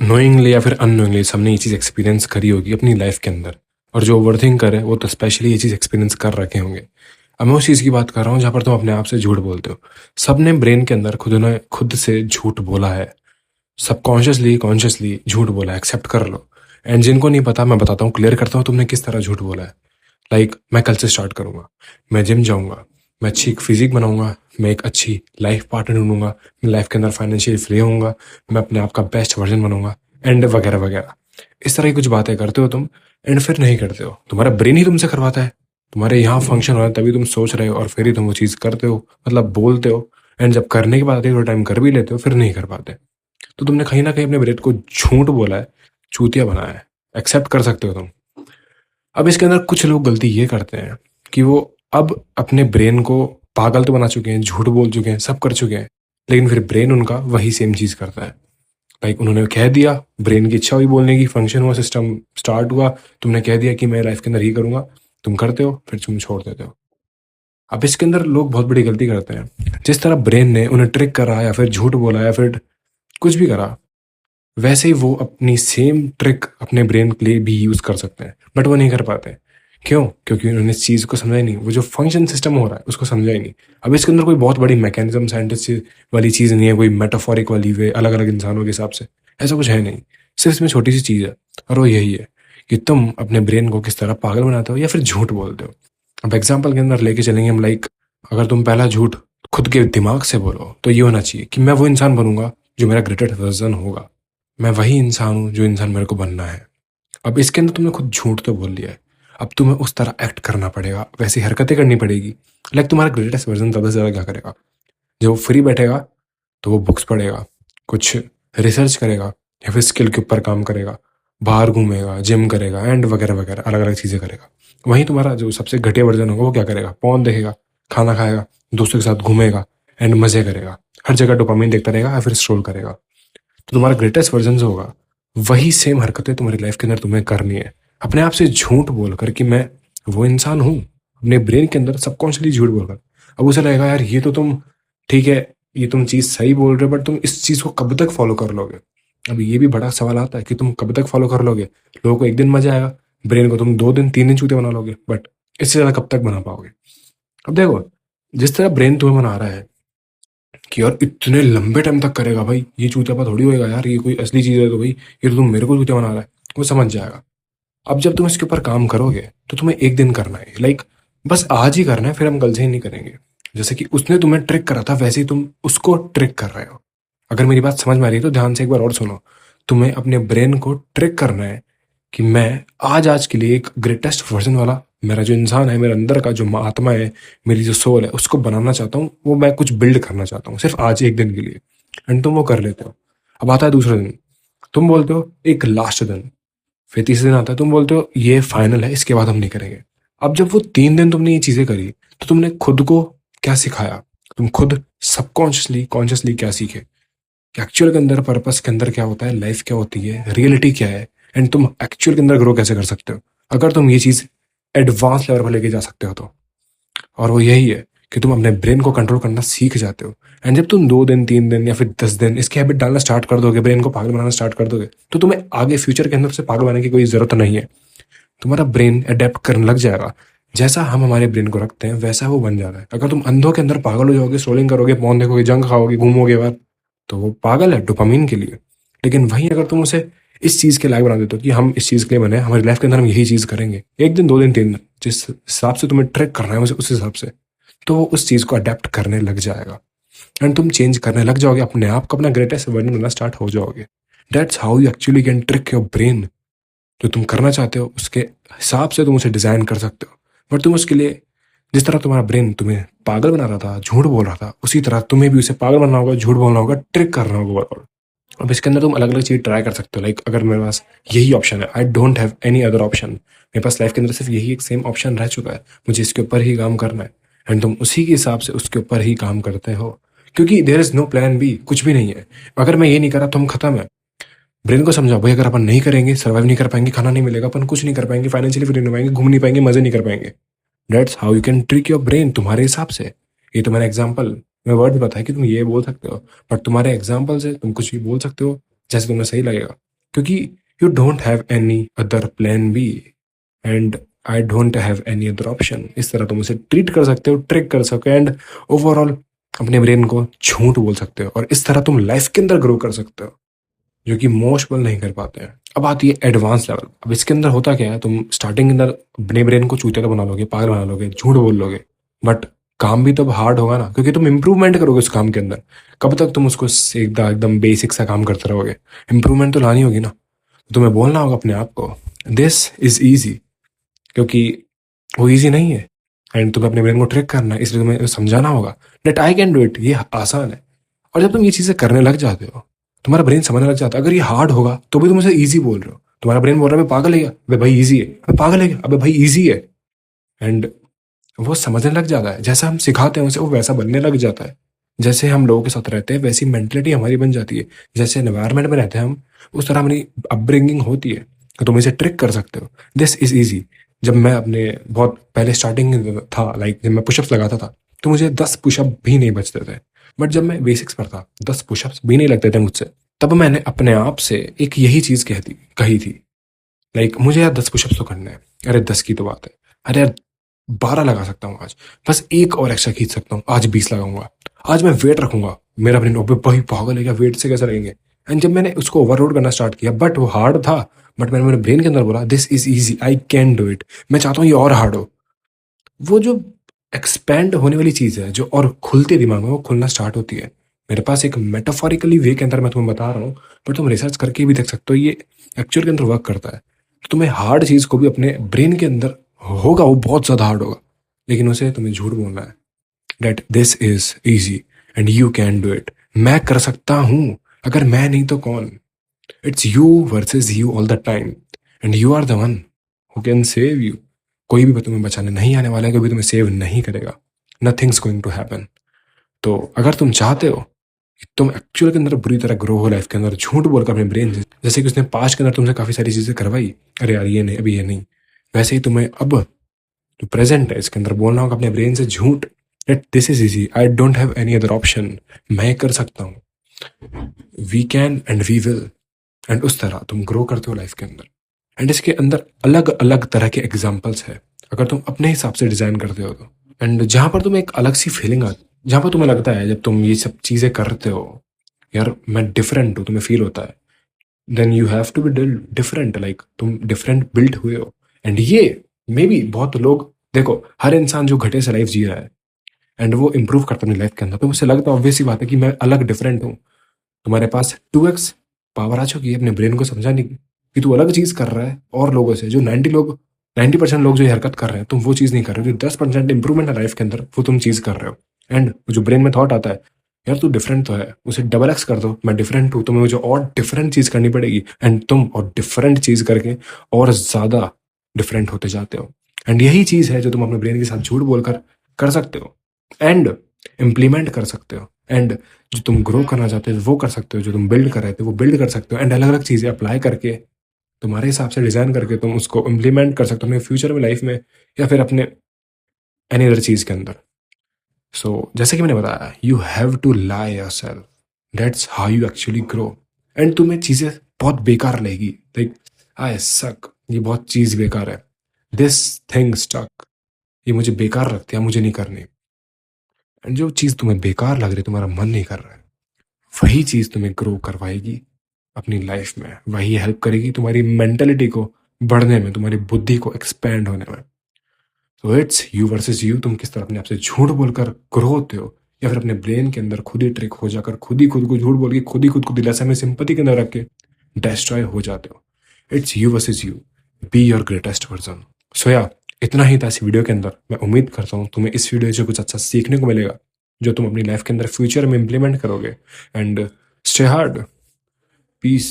Knowingly या फिर unknowingly सबने ये चीज़ एक्सपीरियंस करी होगी अपनी लाइफ के अंदर। और जो ओवरथिंक करे वो तो स्पेशली ये चीज़ एक्सपीरियंस कर रखे होंगे। अब मैं उस चीज़ की बात कर रहा हूँ जहाँ पर तुम अपने आप से झूठ बोलते हो। सबने ब्रेन के अंदर खुद ने खुद से झूठ बोला है, सबकॉन्शियसली कॉन्शियसली झूठ बोला है, एक्सेप्ट कर लो। एंड जिनको नहीं पता मैं बताता हूँ, क्लियर करता हूँ तुमने किस तरह झूठ बोला है। मैं कल से स्टार्ट करूंगा, मैं जिम जाऊंगा, मैं अच्छी एक फिजिक बनाऊंगा, मैं एक अच्छी लाइफ पार्टनर ढूंढूंगा, मैं लाइफ के अंदर फाइनेंशियली फ्री होऊंगा, मैं अपने आप का बेस्ट वर्जन बनूंगा, एंड वगैरह वगैरह। इस तरह की कुछ बातें करते हो तुम, एंड फिर नहीं करते हो। तुम्हारा ब्रेन ही तुमसे करवाता है, तुम्हारे यहाँ फंक्शन हो रहा है तभी तुम सोच रहे हो, और फिर ही तुम वो चीज़ करते हो, मतलब बोलते हो। एंड जब करने की बात आती है थोड़ा टाइम कर भी लेते हो, फिर नहीं कर पाते। तो तुमने कहीं ना कहीं अपने ब्रेन को झूठ बोला है, चूतिया बनाया है। एक्सेप्ट कर सकते हो तुम। अब इसके अंदर कुछ लोग गलती ये करते हैं कि वो अब अपने ब्रेन को पागल तो बना चुके हैं, झूठ बोल चुके हैं, सब कर चुके हैं, लेकिन फिर ब्रेन उनका वही सेम चीज करता है। उन्होंने कह दिया, ब्रेन की इच्छा हुई बोलने की, फंक्शन हुआ, सिस्टम स्टार्ट हुआ, तुमने कह दिया कि मैं लाइफ के अंदर ही करूंगा, तुम करते हो, फिर तुम छोड़ देते हो। अब इसके अंदर लोग बहुत बड़ी गलती करते हैं। जिस तरह ब्रेन ने उन्हें ट्रिक करा या फिर झूठ बोला या फिर कुछ भी करा, वैसे ही वो अपनी सेम ट्रिक अपने ब्रेन के लिए भी यूज कर सकते हैं, बट वो नहीं कर पाते। क्यों? क्योंकि उन्होंने इस चीज को समझा ही नहीं, वो जो फंक्शन सिस्टम हो रहा है उसको समझा ही नहीं। अब इसके अंदर कोई बहुत बड़ी मैकेनिज्म साइंटिस्ट वाली चीज नहीं है, कोई मेटाफोरिक वाली वे अलग अलग इंसानों के हिसाब से, ऐसा कुछ है नहीं। सिर्फ इसमें छोटी सी चीज है, और वो यही है कि तुम अपने ब्रेन को किस तरह पागल बनाते हो या फिर झूठ बोलते हो। अब एग्जाम्पल के अंदर लेके चलेंगे हम, अगर तुम पहला झूठ खुद के दिमाग से बोलो तो ये होना चाहिए कि मैं वो इंसान बनूंगा जो मेरा ग्रेटेस्ट वर्जन होगा, मैं वही इंसान हूँ जो इंसान मेरे को बनना है। अब इसके अंदर तुमने खुद झूठ तो बोल लिया है, अब तुम्हें उस तरह एक्ट करना पड़ेगा, वैसी हरकतें करनी पड़ेगी। तुम्हारा ग्रेटेस्ट वर्जन ज़्यादा से ज़्यादा क्या करेगा? जब वो फ्री बैठेगा तो वो बुक्स पढ़ेगा, कुछ रिसर्च करेगा, या फिर स्किल के ऊपर काम करेगा, बाहर घूमेगा, जिम करेगा, एंड वगैरह वगैरह अलग अलग चीज़ें करेगा। वहीं तुम्हारा जो सबसे घटिया वर्जन होगा वो क्या करेगा? फोन देखेगा, खाना खाएगा, दोस्तों के साथ घूमेगा, एंड मज़े करेगा, हर जगह डोपामिन देखता रहेगा या फिर स्ट्रोल करेगा। तो तुम्हारा ग्रेटेस्ट वर्जन जो होगा वही सेम हरकतें तुम्हारी लाइफ के अंदर तुम्हें करनी है, अपने आप से झूठ बोलकर कि मैं वो इंसान हूँ, अपने ब्रेन के अंदर सबकॉन्शियसली झूठ बोलकर। अब उसे लगेगा यार ये तो तुम, ठीक है, ये तुम चीज सही बोल रहे हो, बट तुम इस चीज को कब तक फॉलो कर लोगे? अब ये भी बड़ा सवाल आता है कि तुम कब तक फॉलो कर लोगे। लोगों को एक दिन मजा आएगा, ब्रेन को तुम 2 दिन 3 दिन चूते बना लोगे, बट इससे ज्यादा कब तक बना पाओगे? अब देखो, जिस तरह ब्रेन तुम्हें बना रहा है कि यार इतने लंबे टाइम तक करेगा भाई, ये चूतियापा थोड़ी होएगा यार, ये कोई असली चीज है तो भाई ये तो तुम मेरे को चूतिया बना रहा है, वो समझ जाएगा। अब जब तुम इसके ऊपर काम करोगे तो तुम्हें एक दिन करना है, बस आज ही करना है, फिर हम कल से ही नहीं करेंगे। जैसे कि उसने तुम्हें ट्रिक करा था, वैसे ही तुम उसको ट्रिक कर रहे हो। अगर मेरी बात समझ में आ रही है तो ध्यान से एक बार और सुनो। तुम्हें अपने ब्रेन को ट्रिक करना है कि मैं आज आज के लिए एक ग्रेटेस्ट वर्जन वाला, मेरा जो इंसान है, मेरे अंदर का जो आत्मा है, मेरी जो सोल है, उसको बनाना चाहता हूँ, वो मैं कुछ बिल्ड करना चाहता हूँ सिर्फ आज एक दिन के लिए। एंड तुम वो कर लेते हो। अब आता है दूसरा दिन, तुम बोलते हो एक लास्ट दिन, फिर तीसरे दिन आता है, तुम बोलते हो ये फाइनल है, इसके बाद हम नहीं करेंगे। अब जब वो 3 दिन तुमने ये चीजें करी तो तुमने खुद को क्या सिखाया? तुम खुद सबकॉन्शियसली कॉन्शियसली क्या सीखे कि एक्चुअल के अंदर पर्पस के अंदर क्या होता है, लाइफ क्या होती है, रियलिटी क्या है, एंड तुम एक्चुअल के अंदर ग्रो कैसे कर सकते हो अगर तुम ये चीज एडवांस लेवल पर लेके जा सकते हो तो। और वो यही है कि तुम अपने ब्रेन को कंट्रोल करना सीख जाते हो। एंड जब तुम 2 दिन 3 दिन या फिर 10 दिन इसकी हैबिट डालना स्टार्ट कर दोगे, ब्रेन को पागल बनाना स्टार्ट कर दोगे, तो तुम्हें आगे फ्यूचर के अंदर से पागल बनाने की कोई जरूरत नहीं है। तुम्हारा ब्रेन अडेप्ट करने लग जाएगा, जैसा हम हमारे ब्रेन को रखते हैं वैसा वो बन जाता है। अगर तुम अंधों के अंदर पागल हो जाओगे, स्ट्रोलिंग करोगे, फोन देखोगे, जंक खाओगे, घूमोगे बार, तो वो पागल है डोपामिन के लिए। लेकिन वहीं अगर तुम उसे इस चीज के लायक बना देते हो कि हम इस चीज के लिए बने, हमारी लाइफ के अंदर हम यही चीज करेंगे, एक दिन 2 दिन 3 दिन, जिस हिसाब से तुम्हें ट्रैक करना है उस हिसाब से, तो वो उस चीज को अडेप्ट करने लग जाएगा। एंड तुम चेंज करने लग जाओगे, अपने आप को अपना ग्रेटेस्ट वर्जन बनना स्टार्ट हो जाओगे। That's how you actually can trick your brain. जो तुम करना चाहते हो उसके हिसाब से तुम उसे डिजाइन कर सकते हो, बट तुम उसके लिए, जिस तरह तुम्हारा ब्रेन तुम्हें पागल बना रहा था, झूठ बोल रहा था, उसी तरह तुम्हें भी उसे पागल बनना होगा, झूठ बोलना होगा, ट्रिक करना होगा ओवरऑल। अब इसके अंदर तुम अलग अलग चीज ट्राई कर सकते हो। अगर मेरे पास यही ऑप्शन है, आई don't have any other option, मेरे पास लाइफ के अंदर सिर्फ यही एक सेम ऑप्शन रह चुका है, मुझे इसके ऊपर ही काम करना है, एंड तुम उसी के हिसाब से उसके ऊपर ही काम करते हो, क्योंकि there is no plan B, कुछ भी नहीं है। अगर मैं ये नहीं करा तो हम खत्म है। ब्रेन को समझाओ भाई, अगर अपन नहीं करेंगे, सर्वाइव नहीं कर पाएंगे, खाना नहीं मिलेगा, अपन कुछ नहीं कर पाएंगे, फाइनेंशियली फ्री नहीं पाएंगे, घूम नहीं पाएंगे, मजे नहीं कर पाएंगे। That's how you can trick your brain तुम्हारे हिसाब से। ये तो मैंने एग्जाम्पल में वर्ड बताया कि तुम ये बोल सकते हो, बट तुम्हारे एग्जाम्पल से तुम कुछ भी बोल सकते हो जैसे तुम्हें सही लगेगा। क्योंकि you don't have any other plan B and I don't have any other option. इस तरह तुम उसे ट्रीट कर सकते हो, ट्रिक कर सकते हो एंड ओवरऑल अपने ब्रेन को झूठ बोल सकते हो, और इस तरह तुम लाइफ के अंदर ग्रो कर सकते हो, जो कि मोस्ट पीपल नहीं कर पाते हैं। अब आती है एडवांस लेवल। अब इसके अंदर होता क्या है, तुम स्टार्टिंग के अंदर अपने ब्रेन को चूतिया तो बना लोगे, पागल बना लोगे, झूठ बोल लोगे, बट काम भी तब हार्ड होगा ना, क्योंकि तुम इंप्रूवमेंट करोगे उस काम के अंदर। कब तक तुम उसको एकदम एकदम बेसिक सा काम करते रहोगे? इंप्रूवमेंट तो लानी होगी ना। तो तुम्हें बोलना होगा अपने आप को दिस इज ईजी, क्योंकि वो ईजी नहीं है, एंड तुम्हें अपने ब्रेन को ट्रिक करना है, इसलिए तुम्हें समझाना होगा that I can do it, ये आसान है। और जब तुम ये चीजें करने लग जाते हो, तुम्हारा ब्रेन समझने लग जाता है अगर ये हार्ड होगा तो भी तुम उसे ईजी बोल रहे हो। तुम्हारा ब्रेन बोल रहा है अबे पागल है क्या, अबे भाई ईजी है, अबे पागल है क्या, अबे भाई ईजी है। एंड वो समझने लग जाता है, जैसा हम सिखाते हैं उसे वो वैसा बनने लग जाता है। जैसे हम लोगों के साथ रहते हैं वैसी मेंटलिटी हमारी बन जाती है, जैसे एनवायरनमेंट में रहते हैं हम उस तरह हमारी अपब्रिंगिंग होती है। तो तुम इसे ट्रिक कर सकते हो, दिस इज ईजी। जब मैं अपने बहुत पहले स्टार्टिंग था, लाइक जब मैं पुशअप्स लगाता था तो मुझे 10 पुशअप भी नहीं बचते थे। बट जब मैं बेसिक्स पर था 10 पुशअप्स भी नहीं लगते थे मुझसे। तब मैंने अपने आप से एक यही चीज कही थी, लाइक मुझे यार 10 पुशअप्स तो करने हैं। अरे 10 की तो बात है, अरे यार 12 लगा सकता हूँ आज, बस एक और एक्स्ट्रा खींच सकता हूँ, आज 20 लगाऊंगा, आज मैं वेट रखूंगा। मेरा ब्रेन ओबे भाई पागल है क्या, वेट से कैसे रहेंगे। एंड जब मैंने उसको ओवरलोड करना स्टार्ट किया, बट वो हार्ड था, बट मैंने मेरे ब्रेन के अंदर बोला this is easy, I can do it, मैं चाहता हूँ ये और हार्ड हो। वो जो एक्सपैंड होने वाली चीज है, जो और खुलते दिमाग में वो खुलना स्टार्ट होती है। मेरे पास एक मेटाफोरिकली वे के अंदर मैं तुम्हें बता रहा हूँ, पर तुम रिसर्च करके भी देख सकते हो ये एक्चुअल के अंदर वर्क करता है। तो तुम्हें हार्ड चीज को भी अपने ब्रेन के अंदर होगा, वो बहुत ज्यादा हार्ड होगा, लेकिन उसे तुम्हें झूठ बोलना है that this is easy and you can do it. मैं कर सकता हूँ, अगर मैं नहीं तो कौन। It's you versus you all the time, and you are the one who can save you. कोई भी तुम्हें बचाने नहीं आने वाला है, कोई भी तुम्हें सेव नहीं करेगा। Nothing's going to happen. तो अगर तुम चाहते हो कि तुम एक्चुअल के अंदर बुरी तरह ग्रो हो लाइफ के अंदर, झूठ बोलकर अपने ब्रेन से, जैसे कि उसने पास्ट के अंदर तुमसे काफी सारी चीजें करवाई, अरे यार ये नहीं, अभी ये नहीं, वैसे ही तुम्हें अब जो प्रेजेंट है इसके अंदर बोलना होगा अपने ब्रेन से झूठ, that this is easy, I don't have any other option, मैं कर सकता हूँ, we can and we will. And उस तरह तुम ग्रो करते हो लाइफ के अंदर। एंड इसके अंदर अलग अलग तरह के एग्जाम्पल्स है, अगर तुम अपने हिसाब से डिजाइन करते हो तो। एंड जहां पर तुम्हें एक अलग सी फीलिंग आती, जहां पर तुम्हें लगता है जब तुम ये सब चीजें करते हो, यार मैं डिफरेंट हूँ, तुम्हें फील होता है, then you have to be different, like तुम डिफरेंट बिल्ट हुए हो। एंड ये मे बी बहुत लोग, देखो हर इंसान जो घटे से लाइफ जी रहा है एंड वो इंप्रूव करता है अपनी लाइफ के अंदर, तो मुझे लगता है ऑब्वियस ही बात है कि मैं अलग डिफरेंट हूँ। तुम्हारे पास 2x पावर आ चुकी है अपने ब्रेन को समझाने की कि तू अलग चीज कर रहा है और लोगों से। जो 90% लोग जो ये हरकत कर रहे हैं, तुम वो चीज नहीं कर रहे हो। जो 10% इंप्रूवमेंट है लाइफ के अंदर, वो तुम चीज कर रहे हो। एंड जो ब्रेन में थॉट आता है यार तू डिफरेंट तो है, उसे डबल एक्स कर दो, मैं डिफरेंट हूँ, तुम्हें मुझे और डिफरेंट चीज करनी पड़ेगी, एंड तुम और डिफरेंट चीज करके और ज्यादा डिफरेंट होते जाते हो। एंड यही चीज है जो तुम अपने ब्रेन के साथ झूठ बोलकर कर सकते हो एंड इम्प्लीमेंट कर सकते हो। एंड जो तुम ग्रो करना चाहते हो वो कर सकते हो, जो तुम बिल्ड कर रहे थे वो बिल्ड कर सकते हो। एंड अलग अलग चीजें अप्लाई करके, तुम्हारे हिसाब से डिजाइन करके तुम उसको इम्प्लीमेंट कर सकते हो अपने फ्यूचर में, लाइफ में, या फिर अपने एनी अदर चीज के अंदर। सो जैसे कि मैंने बताया, you have to lie yourself, that's how you actually grow. And तुम्हें चीजें बहुत बेकार लगेगी, लाइक आई सक, ये बहुत चीज बेकार है, दिस थिंग स्टक, ये मुझे बेकार लगती है, मुझे नहीं करनी। एंड जो चीज तुम्हें बेकार लग रही है, तुम्हारा मन नहीं कर रहा है, वही चीज तुम्हें ग्रो करवाएगी अपनी लाइफ में, वही हेल्प करेगी तुम्हारी मेंटेलिटी को बढ़ने में, तुम्हारी बुद्धि को एक्सपैंड होने में। So it's you versus you, तुम किस तरह अपने आप से झूठ बोलकर ग्रो होते हो, या फिर अपने ब्रेन के अंदर खुद ही ट्रिक हो जाकर खुद ही खुद को झूठ बोल के खुद ही खुद को दिलासा में सिंपति के अंदर रख के डिस्ट्रॉय हो जाते हो। It's you versus you, be your greatest version. So या इतना ही था इस वीडियो के अंदर। मैं उम्मीद करता हूँ तुम्हें इस वीडियो से कुछ अच्छा सीखने को मिलेगा, जो तुम अपनी लाइफ के अंदर फ्यूचर में इंप्लीमेंट करोगे। And stay hard, piece.